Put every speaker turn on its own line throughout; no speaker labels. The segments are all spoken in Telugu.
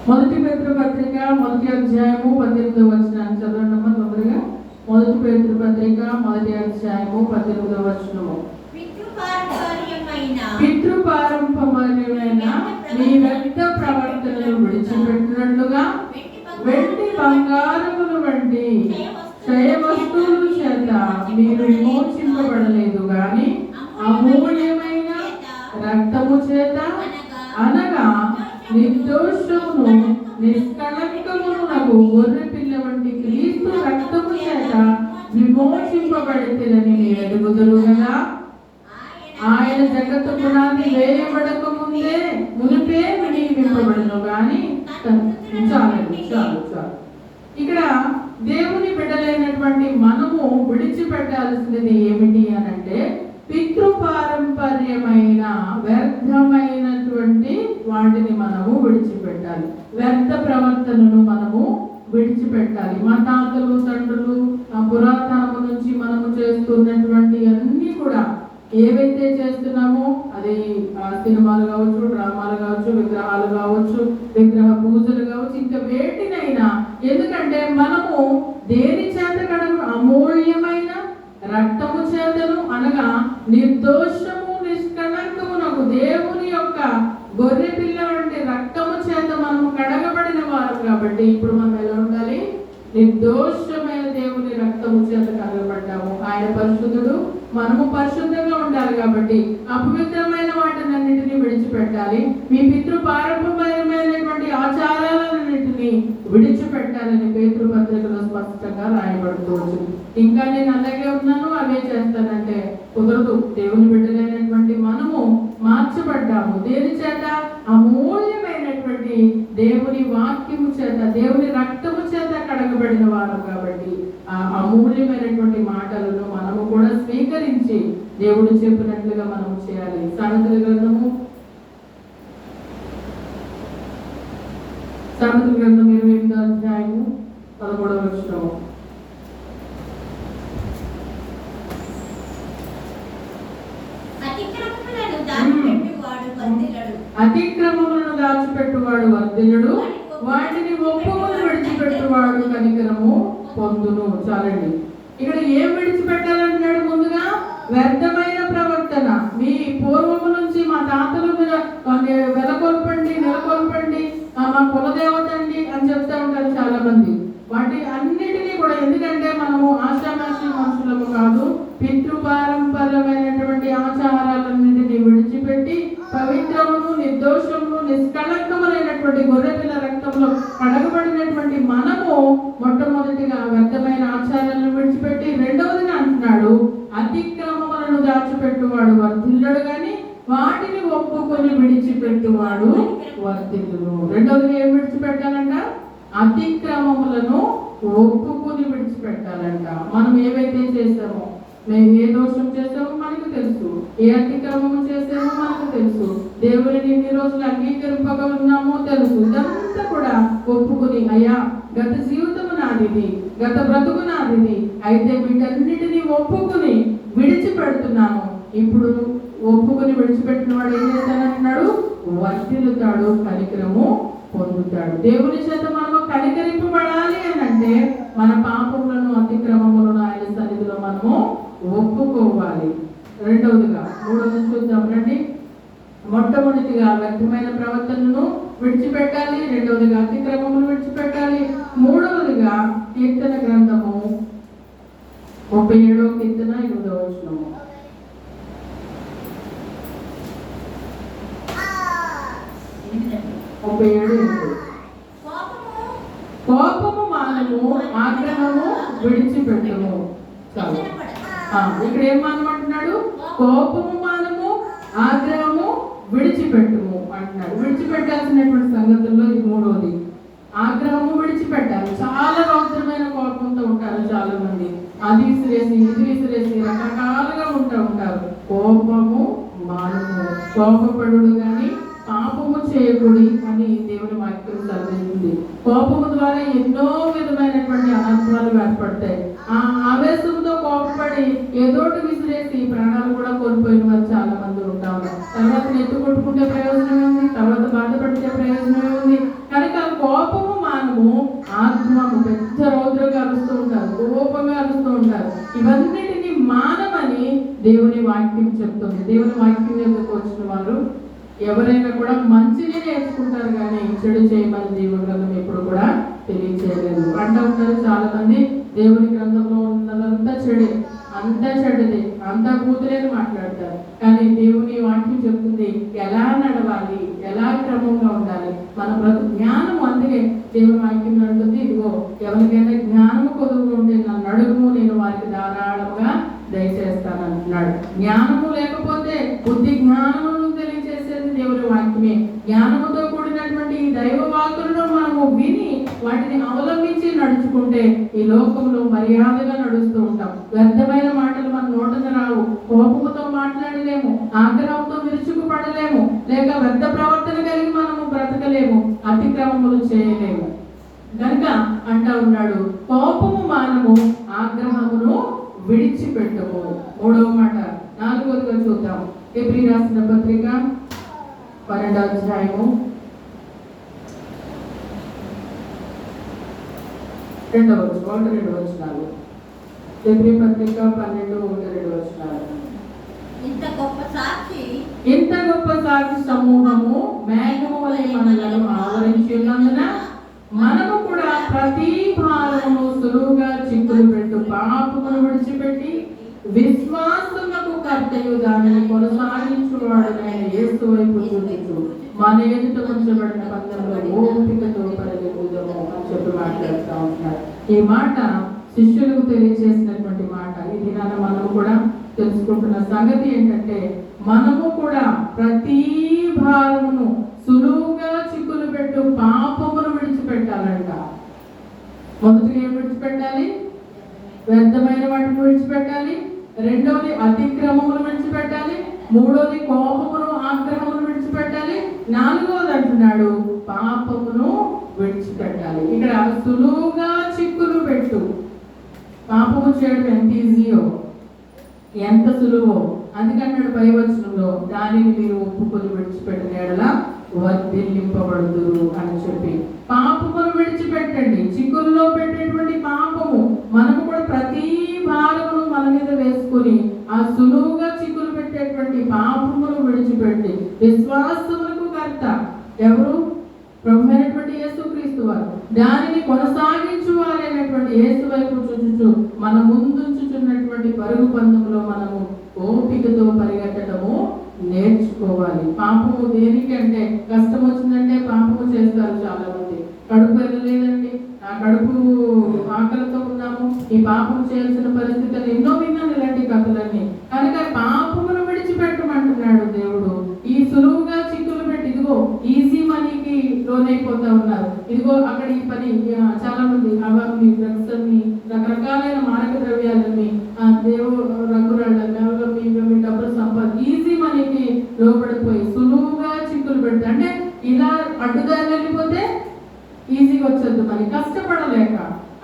మొదటి పేతురు పత్రిక మొదటి అధ్యాయము 18వ వచనాన్ని చదవండమ్మా తొందరగా. మొదటి పేతురు పత్రిక మొదటి అధ్యాయము 18వ వచనము. పితృపారంపర్యమైన మీ వ్యర్థ ప్రవర్తనలు విడిచిపెట్టినట్లుగా వెండి బంగారముల వంటి క్షయ వస్తువుల చేత మీరు విమోచింపబడలేదు గాని అమూల్యమైన రక్తము చేత, అనగా నిర్దోషమును నిష్కళంకమునకు గొర్రె పిల్ల వంటి క్రీస్తు రక్తము చేత విమోచింపబడితేనని మీరు ఎరుగుదురు కదా. ఆయన జగత్తు పునాది వేయబడక మునిపే నియమింపబడను గాని చాలు. ఇక్కడ దేవుని బిడ్డలైనటువంటి మనము విడిచిపెట్టాల్సినది ఏమిటి అనంటే, పితృపారంపర్యమైన వ్యర్థమైనటువంటి వాటిని మనము విడిచిపెట్టాలి. వ్యర్థ ప్రవర్తనను మనము విడిచిపెట్టాలి. మా తాతలు తండ్రులు పురాతనము నుంచి మనము చేస్తున్నటువంటి అన్ని కూడా ఏవైతే చేస్తున్నామో, అది సినిమాలు కావచ్చు, డ్రామాలు కావచ్చు, విగ్రహాలు కావచ్చు, విగ్రహ పూజలు కావచ్చు, ఇంకా వేటినైనా, ఎందుకంటే మనము దేని చేత కడగ అమూల్యమైన రక్తము చేతను, అనగా నిర్దోషము నిష్కళంకమునకు దేవుని యొక్క గొర్రె పిల్ల వంటి రక్తము చేత మనము కడగబడిన వారు కాబట్టి ఇప్పుడు మనం ఎలా ఉండాలి? నిర్దోషమైన దేవుని రక్తము చేత కడగబడ్డాము. ఆయన పరిశుద్ధుడు, మనము పరిశుద్ధంగా ఉండాలి కాబట్టి అపవిత్రమైన వాటినన్నింటినీ విడిచిపెట్టాలి. మీ పితృపారంపర్యమైనటువంటి ఆచారాలన్నింటినీ విడిచిపెట్టాలని పేతురు పత్రికలో స్పష్టంగా రాయబడుతుంది. ఇంకా నేను అలాగే ఉన్నాను, అవే చేస్తానంటే కుదరదు. దేవుని బిడ్డలైనటువంటి మనము మార్చబడ్డాము. దేని చేత? అమూల్యమైనటువంటి దేవుని వాక్యము చేత, దేవుని రక్తము చేత కడగబడిన వారు కాబట్టి ఆ అమూల్యమైనటువంటి మాటలను మనము కూడా స్వీకరించి దేవుడు చెప్పినట్లుగా మనము చేయాలి. సామెతల గ్రంథము 28వ అధ్యాయము 13వ వచనము. అతిక్రమములను దాచిపెట్టువాడు వర్ధిల్లుడు, వాటిని ఒప్పుకొని విడిచిపెట్టువాడు కనికరము పొందును. చాలండి. ఇక్కడ ఏం విడిచిపెట్టాలంటున్నాడు? ముందుగా వ్యర్థమైన ప్రవర్తన. మీ పూర్వము నుంచి మా తాతలు నెలకొల్పండి మా కులదేవత అండి అని చెప్తా ఉంటారు చాలా మంది. వాటి అన్నిటినీ కూడా, ఎందుకంటే మనము ఆశామాషి మనుషులము కాదు, పితృపారంపర్యమైనటువంటి ఆచారాలన్నింటినీ విడిచిపెట్టి పవిత్రమును నిర్దోషమును నిష్కళంకములైనటువంటి గొర్రెపిల్ల రక్తంలో కడగబడినటువంటి మనము మొట్టమొదటిగా వ్యర్థమైన ఆచారాలను విడిచిపెట్టి, రెండవదిగా అంటున్నాడు అతిక్రమములను దాచిపెట్టువాడు వర్ధిల్లుడు గాని వాటిని ఒప్పుకొని విడిచిపెట్టువాడు వర్ధిల్లును. రెండవదిగా ఏం విడిచిపెట్టాలంట? అతిక్రమములను ఒప్పుకొని విడిచిపెట్టాలంట. మనం ఏవైతే చేసామో, మేము ఏ దోషం చేసామో మనకు తెలుసు, ఏ అతిక్రమము చేసామో మనకు తెలుసు, దేవుడిని ఎన్ని రోజులు అంగీకరింపగా ఉన్నామో తెలుసు. ఇదంతా కూడా ఒప్పుకుని, అయ్యా గత జీవితము నాదిది, గత బ్రతుకు నాదిది, అయితే వీటన్నిటినీ ఒప్పుకుని విడిచిపెడుతున్నాను. ఇప్పుడు ఒప్పుకుని విడిచిపెట్టిన వాడు ఏం చేస్తానంటున్నాడు? వర్ధిల్లుతాడు, కనికరము పొందుతాడు. దేవుని చేత మనము కనికరింపబడాలి అని అంటే మన పాపములను అతిక్రమములను ఆయన సన్నిధిలో మనము ఒప్పుకోవాలి. రెండవదిగా, మూడవది చూద్దాం రండి. మొట్టమొదటిగా వ్యర్థమైన ప్రవర్తనను విడిచిపెట్టాలి, రెండవదిగా అతిక్రమమును విడిచిపెట్టాలి, మూడవదిగా కీర్తన గ్రంథము 37వ కీర్తన 8వ వచనము. కోపము మానము, ఆగ్రహము విడిచిపెట్టుము. చాలు. ఇక్కడ ఏం మానమంటున్నాడు? కోపము మానము, ఆగ్రహము విడిచిపెట్టుము అంటున్నాడు. విడిచిపెట్టాల్సినటువంటి సంగతుల్లో ఇది మూడోది. ఆగ్రహము విడిచిపెట్టాలి. చాలా రౌద్రమైన కోపంతో ఉంటారు చాలా మంది. అది విసిరేసి ఇది విసిరేసి రకరకాలుగా ఉంటారు. కోపము మానము, కోపపడుడు గాని పాపము చేయకూడి అని దేవుని వాక్యం చదివింది. కోపము ద్వారా ఎన్నో విధమైనటువంటి అనర్థాలు ఏర్పడతాయి. ఆ ఆవేశంతో కోపపడి ఏదోటి విసిరేసి ప్రాణాలు కూడా కోల్పోయిన వారు చాలా మంది ఉంటారు. తర్వాత నెత్తు కొట్టుకుంటే ప్రయోజనం ఉంది, తర్వాత బాధపడితే ప్రయోజనం ఉంది. కనుక ఎవరైనా కూడా మంచిని నేర్చుకుంటారు కానీ చెడు చేయమని దేవుని గ్రంథం ఎప్పుడు కూడా తెలియచేయలేదు. అంటూ ఉంటారు చాలా మంది, దేవుని గ్రంథంలో ఉన్నదంతా చెడే, అంతా చెడ్డది, అంతా కూతురేని మాట్లాడతారు. కానీ దేవుని వాక్యం చెప్తుంది ఎలా నడవాలి, ఎలా క్రమంగా ఉండాలి, మన జ్ఞానం. అందుకే దేవుని వాక్యం అంటుంది, ఇదిగో ఎవరికైనా జ్ఞానము కొదువుగా ఉంటే నన్ను అడుగుము, నేను వారికి ధారాళంగా దయచేస్తాను అంటున్నాడు. జ్ఞానము లేకపోతే బుద్ధి జ్ఞానమును తెలియజేసేది దేవుని వాక్యమే. జ్ఞానముతో కూడినటువంటి ఈ దైవ వాక్కులను మనము విని వాటిని అవలంబించి నడుచుకుంటే ఈ లోకంలో మర్యాదగా నడుస్తూ ఉంటాం. వ్యర్థమైన మాటలు మన నోటన రావు, కోపముతో మాట్లాడలేము, ఆగ్రహంతో విరుచుకుపడలేము, లేక వ్యర్థ ప్రవర్తన కలిగి మనము బ్రతకలేము, అతిక్రమములు చేయలేము. కనుక అంటా ఉన్నాడు, కోపము మానము, ఆగ్రహమును విడిచిపెట్టము. మూడవ మాట 4వదిగా చూద్దాం. హెబ్రీ రాసిన పత్రిక 12వ అధ్యాయము 2వ వచనాలు. హెబ్రీ పత్రిక 12:1-2 వచనాలు.
ఇంత
గొప్ప సాక్షి సమూహము మేఘము వలె మనలను ఆవరించి ఉన్నందున మనము కూడా ప్రతి భారమును సులువుగా చిక్కులు పెట్టు పాపమును విడిచిపెట్టి విశ్వాసమునకు కర్తయు దానిని కొనసాగించువాడునైన యేసు వైపు చూచుచు మన ఎదుట ఉంచబడిన పందెంలో ఓపికతో పరిగెత్తుదము అని చెప్పి మాట్లాడుతూ ఉంటున్నారు. ఈ మాట శిష్యులకు తెలియజేసినటువంటి మాట. ఈ దినాన మనము కూడా తెలుసుకుంటున్న సంగతి ఏంటంటే, మనము కూడా ప్రతి భారమును సులువుగా చిక్కులు పెట్టు పాపమును విడిచిపెట్టాలంట. మొదటిగా ఏం విడిచిపెట్టాలి? వ్యర్థమైన వాటిని విడిచిపెట్టాలి. రెండవది అతిక్రమమును విడిచిపెట్టాలి. మూడవది కోపమును, ఆగ్రహమును విడిచిపెట్టాలి. నాలుగవది అంటున్నాడు పాపమును విడిచిపెట్టాలి. ఇక్కడ సులువుగా చిక్కులు పెట్టు. పాపము చేయడం ఎంత ఈజీయో, ఎంత సులువో, అందుకన్నాడు పై వచనంలో, దానిని మీరు ఒప్పుకొని విడిచిపెట్టిన ఎడల వర్ధిల్లింపబడుదురు అని చెప్పి. పాపమును విడిచిపెట్టండి. చిక్కుల్లో పెట్టేటువంటి పాపము మనము కూడా ప్రతి భారమును మన మీద వేసుకుని ఆ సులువుగా చిక్కులు పెట్టేటువంటి పాపమును విడిచిపెట్టి విశ్వాసములకు కర్త ఎవరు? ప్రభు అయినటువంటి యేసుక్రీస్తు వారు. దానిని కొనసాగించువారైనటువంటి యేసు వైపు చూచుచు మన ముందుంచుచున్నటువంటి పరుగు పందెంలో మనము ఓపికతో పరిగెత్తడము నేర్చుకోవాలి. పాపము దేనికి అంటే, కష్టం వచ్చిందంటే పాపము చేస్తారు చాలా మంది. కడుపు వెళ్ళలేదండి, ఆ కడుపు ఆకలితో ఉన్నాము, ఈ పాపం చేయాల్సిన పరిస్థితులు ఎన్నో విన్నాను, ఇలాంటి కథలన్నీ. కనుక పాపమును విడిచిపెట్టమంటున్నాడు దేవుడు. ఈ సులువుగా చిక్కులు పెట్టి, ఇదిగో ఈజీ మనీకి లోనైపోతా ఉన్నారు. ఇదిగో అక్కడ ఈ పని, చాలా మంది అవన్నీ డ్రగ్స్ అన్ని, రకరకాలైన మారక ద్రవ్యాలని, దేవుడు రంగురాళ్ళని, డబ్బులు సంపాది ఈజీ మనీకి లోపడిపోయి సులువుగా చిక్కులు పెడితే, అంటే ఇలా అడ్డుదారి వెళ్ళిపోతే ఈజీగా వచ్చేది మరి, కష్టపడలేక.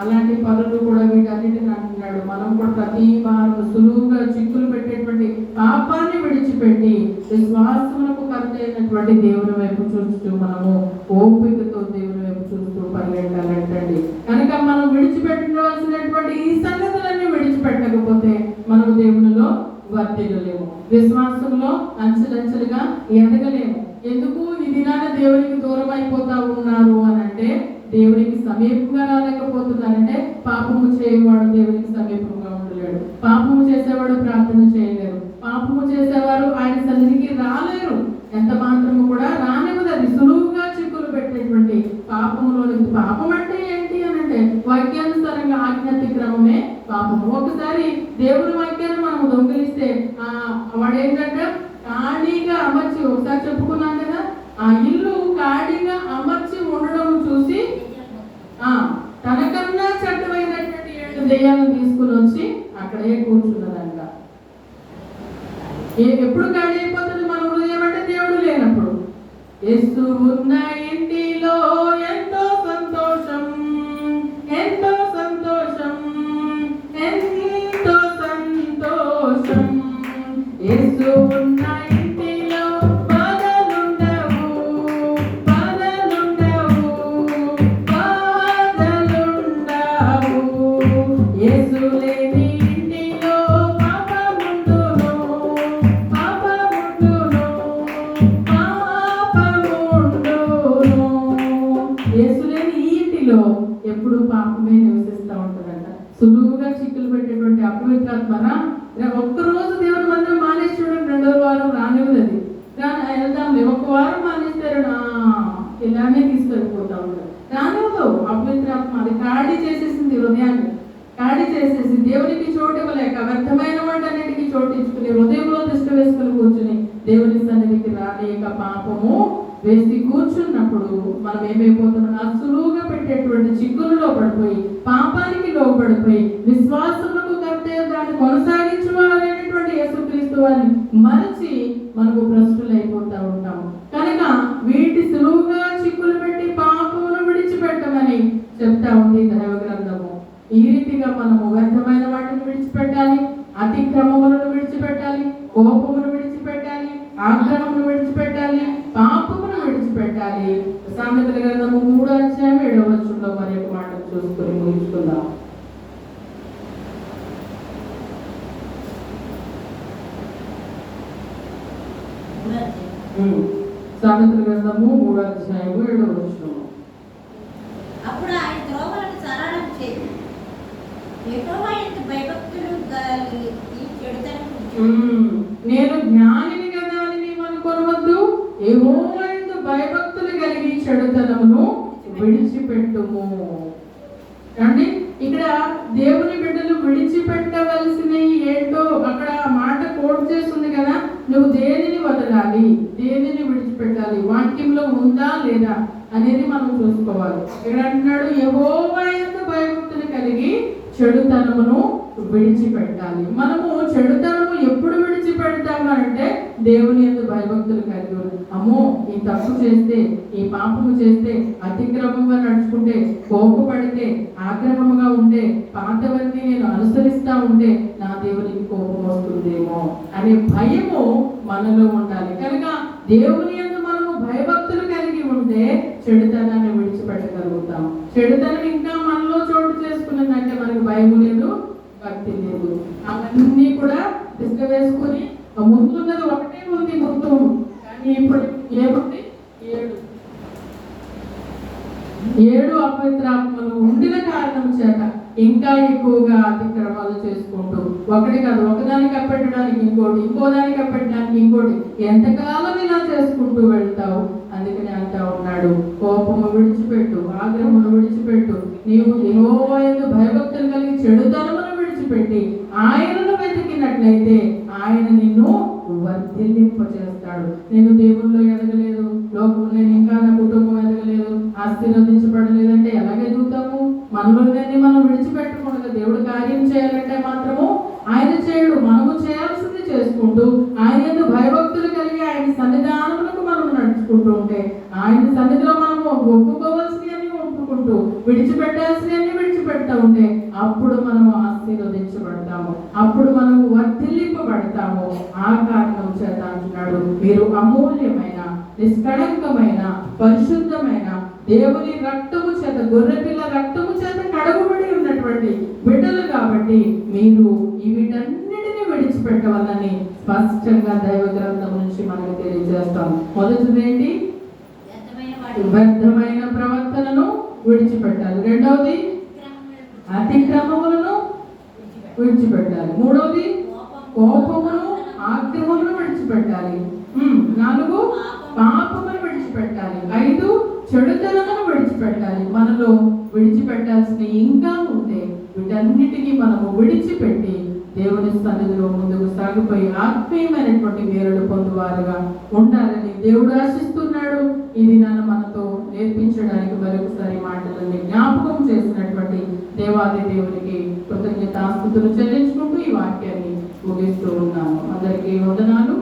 అలాంటి పనులు కూడా వీటన్నిటిని అంటున్నాడు. మనం కూడా ప్రతి వారం సులువుగా చిక్కులు పెట్టేటువంటి పాపాన్ని విడిచిపెట్టి విశ్వాసములకు కర్త అయినటువంటి దేవుని వైపు చూస్తూ మనము ఓపికతో దేవుని వైపు చూస్తూ పరిగెట్టాలంటండి. కనుక మనం విడిచిపెట్టవలసినటువంటి ఈ సంగతులన్నీ విడిచిపెట్టకపోతే మనం దేవునిలో వర్ధిల్లలేము, విశ్వాసంలో అంచెలంచెలుగా ఎదగలేము. ఎందుకు ఈ దినాన దేవునికి దూరం అయిపోతా ఉన్నారు అని అంటే, దేవునికి సమీపంగా రాలేకపోతున్నారంటే, పాపము చేయవాడు దేవునికి సమీపంగా ఉండలేడు, పాపము చేసేవాడు ప్రార్థన చేయలేరు, పాపము చేసేవారు ఆయన సన్నిధికి రాలేరు, ఎంత మాత్రము కూడా రానివ్వదు. అది సులువుగా చిక్కులు పెట్టేటువంటి పాపములో. పాపం అంటే ఏంటి అని అంటే, వాక్యానుసారంగా ఆజ్ఞాతిక్రమమే పాపము. ఒకసారి దేవుని వాక్యాన్ని మనం దొంగిలిస్తే వాడేంటంటే ఖాళీగా అమర్చి, ఒకసారి చెప్పుకున్నాం కదా, ఆ ఇల్లు ఖాళీగా అమర్చి ఉండడం చూసి తనకన్నా చట్టమైనటువంటి 7 దెయ్యాలను తీసుకుని వచ్చి అక్కడే కూర్చున్నదంట. ఎప్పుడు ఖాళీ అయిపోతుంది మన హృదయం అంటే? దేవుడు లేనప్పుడు. యేసు ఉన్న ఇంటిలో ఎంతో సంతోషం, ఎంతో సంతోషం, ఎంతో సంతోషం. యేసు ఉన్న ఇంటిలో బాధలుండవు, బాధ ఇలానే తీసుకెళ్ళిపోతా ఉంటారు. రానివ్వదు అపవిత్రాత్మ, అది ఖాళీ చేసేసింది హృదయాన్ని, ఖాళీ చేసేసి దేవునికి చోటు ఇవ్వలేక వ్యర్థమైన వాటన్నిటికీ చోటు ఇచ్చుకుని హృదయంలో తిష్ట వేసుకుని కూర్చుని దేవుని సన్నిధికి రాలేక పాపము వేసి కూర్చున్నప్పుడు మనం ఏమైపోతున్నాం? సులువుగా పెట్టేటువంటి చిక్కులలో పడిపోయి పాపానికి లోపడిపోయి విశ్వాసములకు కర్తే దాన్ని కొనసాగించువారైనటువంటి యేసుక్రీస్తు వారిని మరచి మనకు భ్రష్టులైపోతా ఉంటాం. కనుక వీటి సులువుగా చిక్కులు పెట్టి పాపమును విడిచిపెట్టమని చెప్తా ఉంది దైవ గ్రంథము. ఈ రీతిగా మనము వ్యర్థమైన వాటిని విడిచిపెట్టాలి, అతిక్రమములను విడిచిపెట్టాలి, కోపమును విడిచిపెట్టాలి, ఆగ్రహమును విడిచిపెట్టాలి, పాపమును విడిచిపెట్టాలి. సామెతల గ్రంథము 3:7 మరి ఒక మాట చూసుకొని ముగించుకుందాం. సామెతల గ్రంథము 3:7
అప్పుడు ఆయన త్రోవలను సరళం చేసి యెహోవా యందు భయభక్తులు కలిగి చెడుతనము
నేను జ్ఞానిని కదా అని నీవు అనుకొనవద్దు, యెహోవా యందు భయభక్తులు కలిగి చెడుతనమును విడిచిపెట్టుము. అంటే ఇక్కడ దేవుని బిడ్డలు విడిచిపెట్టవలసినవి ఏంటో అక్కడ మాట కోట్ చేస్తుంది కదా. నువ్వు దేనిని వదలాలి, దేనిని విడిచిపెట్టాలి, వాక్యంలో ఉందా లేదా అనేది మనం చూసుకోవాలి. ఇక్కడ అంటున్నాడు యెహోవా యందు భయభక్తులు కలిగి చెడుతనమును విడిచిపెట్టాలి. మనము చెడుతనము ఎప్పుడు విడిచిపెడతాము అంటే దేవుని యందు భయభక్తులు కలిగి అమ్మో ఈ తప్పు చేస్తే, ఈ పాపము చేస్తే, అతిక్రమంగా నడుచుకుంటే, కోపపడితే, ఆగ్రహముగా ఉంటే, పాతవన్నీ నేను అనుసరిస్తా ఉంటే నా దేవునికి కోపం వస్తుందేమో అనే భయము మనలో ఉండాలి. కనుక దేవుని యందు మనము భయభక్తులు కలిగి ఉంటే చెడుతనాన్ని విడిచిపెట్టగలుగుతాం. చెడుతనం ఇంకా మనలో చోటు చేసుకున్నదంటే మనకు భయం లేదు, భక్తి లేదు. అవన్నీ కూడా దిష్ట వేసుకుని ముందున్నది ఒకటే ఉంది గుర్తు, కానీ ఇప్పుడు ఏముంది? 7 అపవిత్రాత్మలు ఉండిన కారణం చేత ఇంకా ఎక్కువగా అతిక్రమాలు చేసుకుంటూ ఒకటి కాదు, ఒకదానికి అప్పెట్టడానికి ఇంకోటి, ఇంకో దానికి అప్పెట్టడానికి ఇంకోటి, ఎంతకాలం ఇలా చేసుకుంటూ వెళ్తావు? అందుకని అంటా ఉన్నాడు కోపము విడిచిపెట్టు, ఆగ్రహమును విడిచిపెట్టు, నీవు యెహోవా యందు భయభక్తులు కలిగి చెడుతనమును విడిచిపెట్టి ఆయనను వెతికినట్లయితే ఆయన నిన్ను వర్ధిల్లింపచేస్తాడు. నేను దేవుల్లో ఎదగలేదు, నేను ఇంకా నా కుటుంబం ఎదగలేదు, ఆశీర్వదించబడలేదంటే ఎలాగ ఎదుగుతాము? మనలోనే మనం విడిచిపెట్టకుండా దేవుడు కార్యం చేయాలంటే మాత్రము ఆయన చేయడు. మనము చేయాల్సింది చేసుకుంటూ ఆయన యందు భయభక్తులు కలిగి ఆయన సన్నిధానములకు మనం నడుచుకుంటూ ఉంటే, ఆయన సన్నిధిలో మనము ఒప్పుకోవాల్సినవన్నీ ఒప్పుకుంటూ విడిచిపెట్టాల్సినవన్నీ విడిచిపెడతా ఉంటే అప్పుడు మనము ఆశీర్వదించబడతాము, అప్పుడు మనము వర్ధిల్లింపబడతాము. ఆ కారణం చేత అంటున్నాడు మీరు అమూల్యమైన, నిష్కళంకమైన, పరిశుద్ధమైన దేవుని రక్తము చేత, గొర్రెపిల్ల రక్తము చేత కడగబడి ఉన్నటువంటి బిడ్డలు కాబట్టి మీరు వీటన్నిటిని విడిచిపెట్టవాలని స్పష్టంగా దైవ గ్రంథం నుంచి మనకు తెలియజేస్తాం. మొదటిదేంటి? వ్యర్థమైన ప్రవర్తనను విడిచిపెట్టాలి. రెండవది అతిక్రమములను విడిచిపెట్టాలి. మూడవది కోపమును, ఆగ్రహమును విడిచిపెట్టాలి. 4 పాపమును విడిచిపెట్టాలి. 5 చెడుతనమును విడిచిపెట్టాలి. మనలో విడిచిపెట్టాల్సిన ఇంకా ఉంటే వీటన్నిటికీ మనము విడిచిపెట్టి దేవుని సన్నిధిలో ముందుకు సాగిపోయి ఆత్మీయమైనటువంటి మేలులు పొందువారుగా ఉండాలని దేవుడు ఆశిస్తున్నాడు. ఇది నన్ను మనతో నేర్పించడానికి మరొకసారి మాటలని జ్ఞాపకం చేసినటువంటి దేవాది దేవునికి కృతజ్ఞతాస్తుతులు చెల్లించుకుంటూ ఈ వాక్యాన్ని ముగిస్తూ ఉన్నాను. అందరికీ వందనాలు.